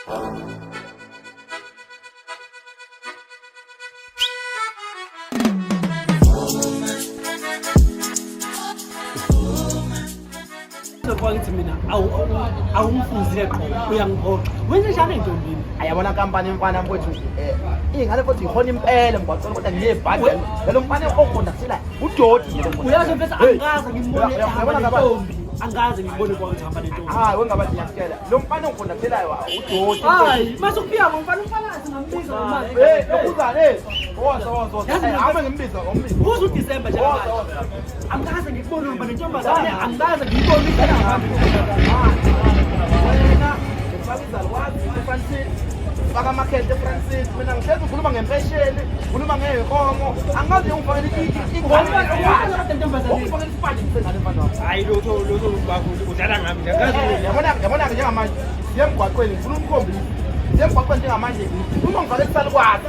Kwakithi mina awumfuzile qho uyangiphoqa wenze njani entombini ayabona kampani mfana mfowethu ingane futhi ihona impela ngibacela kodwa nginebhadela lo mfana okhondathela uDodi uyazi mfethu angaze ngimbone ntombi angaze ngibone kwakithi hamba nentombi hayi wengabathi ngiyakutshela lo mfana okhondathelayo uDodi hayi masukufika mfana singambiza ngemali lokuzane hamba ngimbiza uze uDisemba nje angaze ngibone hamba nentombazane angaze ngibone wena ngifakizala wazi uFrancis faka amakhethe Francis mina ngihlezi ngikhuluma ngempesheni ngikhuluma ngezinkomo angazi ungifakele hayi lotho udlala ngami yabona ke njengamanje siyemgwaqweni ngifuna umkhombisi siyemgwaqweni njengamanje uma ngivale kusala kwazi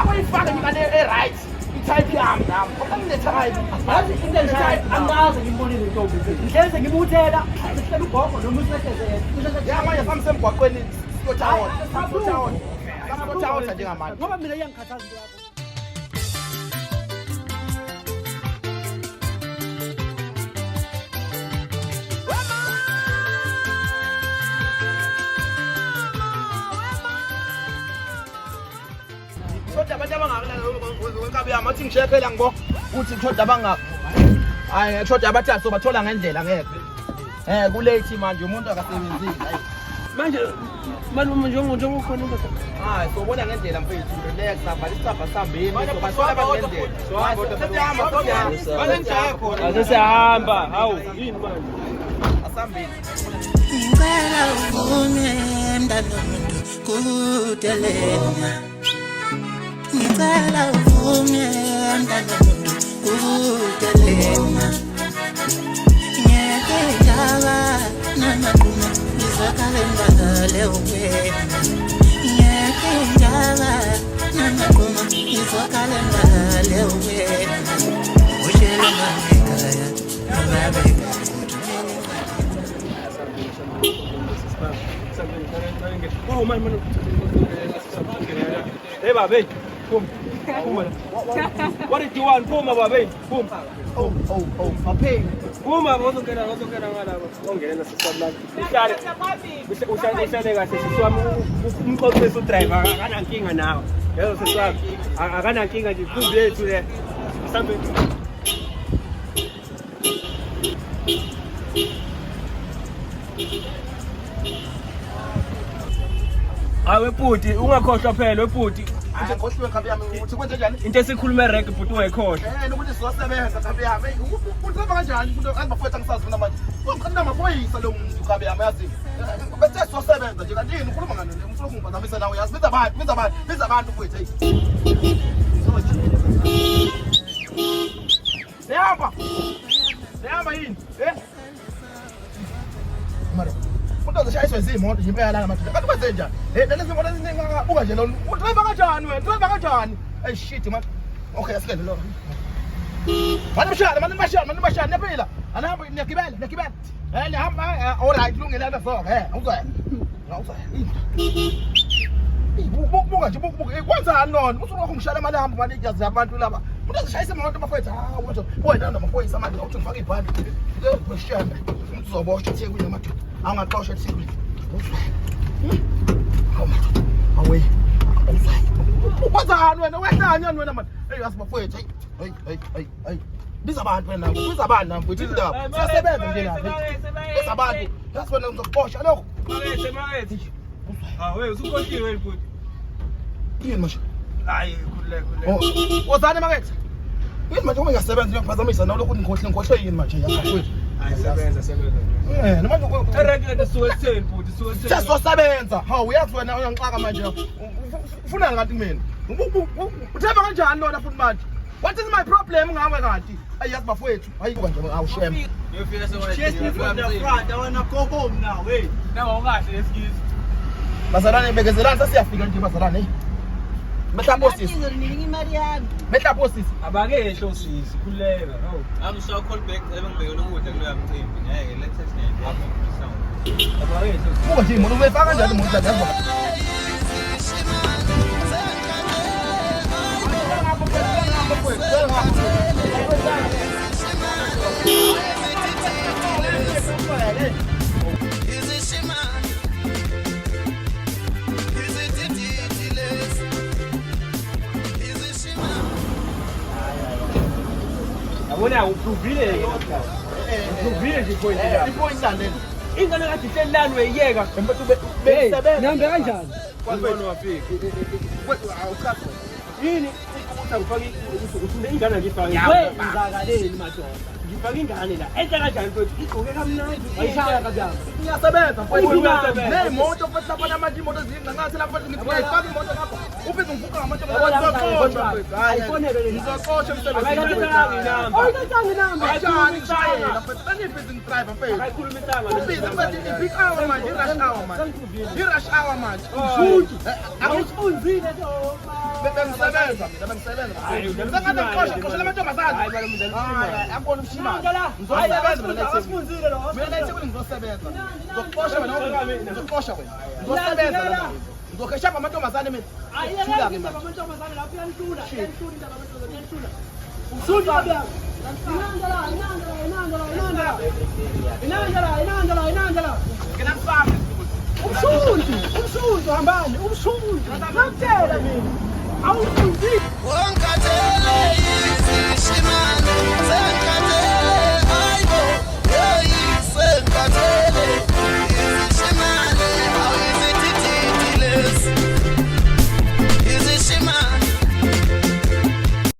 abayifake ngane right type yami nami okanginetype yazi into enjalo angaze ngibone le ntombi ngihleze ngibuthela sihlela ugogo noma usehleze yamanje samsemgwaqweni siyotown njengamanje ngoba mina iyangikhathaza into yakho kodwa abantu abangakabi amathi ngishekhela ngibo uthi kodwa abangaka hayi kodwa abathathu bathola ngendlela ngeke kulate manje umuntu akasebenzile manje njengokhona indoda hayi sobona ngendlela mfethu relax savala isicabha sambini sobathola ngendlela ase siyahamba hawu yini manje asambini ngicela uvume mntanomuntu kudelena ngicela uvume mntanomuntu kudelena ngeke njaba namaqhuma ngizokale ngibadale wena ngeke njaba namaqhuma ngizokale ngibadale wena ushela ngekhaya nababeka oh man hey babe come what did you want come babe come maphe uma uzongena ngala ongena sisabulala uhlale kahle sisiwami umqoqisi udriver akana nkinga nawe lezo sisiwami akana nkinga nje kumbe yethu le mhlambe awebhuti ungakhohlwa phela webhuti ngikhohliwe khabe yami uthi kwenze njani into esikhuluma reg bhuti ungayikhohlwa nokuthi sizosebenza khabe yami uthi kanjani umuntu azibafowethu angisazi mina manje uqhamuka amaphoyisa lo muntu khabe yami yazi bethe sizosebenza nje kanti yini ukhuluma ngani umfuna ukungibazamisa nawe yazi biza abantu mfowethu hey siyahamba yini mara umuntu azishayiswa izimoto nje impela la madoda kanti kwenze njani lezi moto ezinengabuka nje lo driver kanjani wena driver kanjani hey shit man okay asikele lo mani mashana nepela anahamba niyagibela nihamba all right lungile la soka awuzwa buka nje buka kwenzani nona usuke ngishaya imali hamba mali ijazi yabantu laba umuntu azishayisa imoto bafethu umuntu wena namaphoyisa manje awuthi ngifake ibhandi kweshana umuntu uzoboshwa thiye kunye madoda angaqoshwa thiye away ukwenzani wena manje hey asibafethu hey biza abantu wena biza abantu namfowethu indaba siyasebenza nje lapha biza abantu yasibona ngizokuboshwa lokho makethe we usukhohliwe bhuti yini manje hayi khulule wozani makethe yini manje uma ngiyasebenza ngiyaphazamisa nawe lokho ngikhohle yini manje yasafowethu sebenza manje eregulator suweseni bhuti suweseni siyasebenza hawu uyazi wena uyangixaka manje ufuna ngathi mina uthemba kanjani lona futhi manje what is my problem ngawe kanti ayiyazi bafowethu hayi kuba nje awushema yofika sewona wena gogo mna we nawo ungahle eskizi bazalwane bekezelana sasiyafika nje bazalwane mehla sisi imali yami mehla sisi abakehlo sisi khuleka I'm so called back ebengibekela ukudla kuloya mcimbi ngeke let's say buka nje imoto uyifaka kanjani imoto yazi Abona uphuvile uphuvile nje point la. ipoint landeni Ingane kathi selani weyeka. Nihamba kanjani? Kwabona wafika. awuchaza Yini ukufaki uthule ingane ngifake. Wenzakaleni madoda? Ngifake ingane la. Enza kanjani mfowethu? Igqoke kamnandi. Ayishaya kanjani? iyasebenza Uyasebenza. nemoto futhi lapha namanje imoto zinqanqathi lapha ngifaka imoto lapha ufike ngivuka ngamathi Ayifonele le. ngizoqosha Akayikhulumisanga inamba. Ayikathanga inamba. Ajani shayela mfethu sengibizi ngidriver mfethu Akayikhulumisanga. ubizi mfethu i-peak hour manje i-rush hour manje i-rush hour manje Awusifunzile lo. bengisebenza mina bengisebenza sengathi ngiqosha lamantombazane akubona ubushimane ngizosebenza mina Awusifunzile lo. mina eThekwini ngizosebenza ngizokuqosha wena ngizokuqosha wena ngizosebenza ngizokheshapa amantombazane mina thula-ke manje Amantombazane lapho uyanhlula. Uyanhlula indaba amantombazane uyanhlula. Usuthi kabla. Inandla. ngena ngifaka Umshuntu hambani, umshuntu. Ngakutshela mina. Awufunzile. Wonke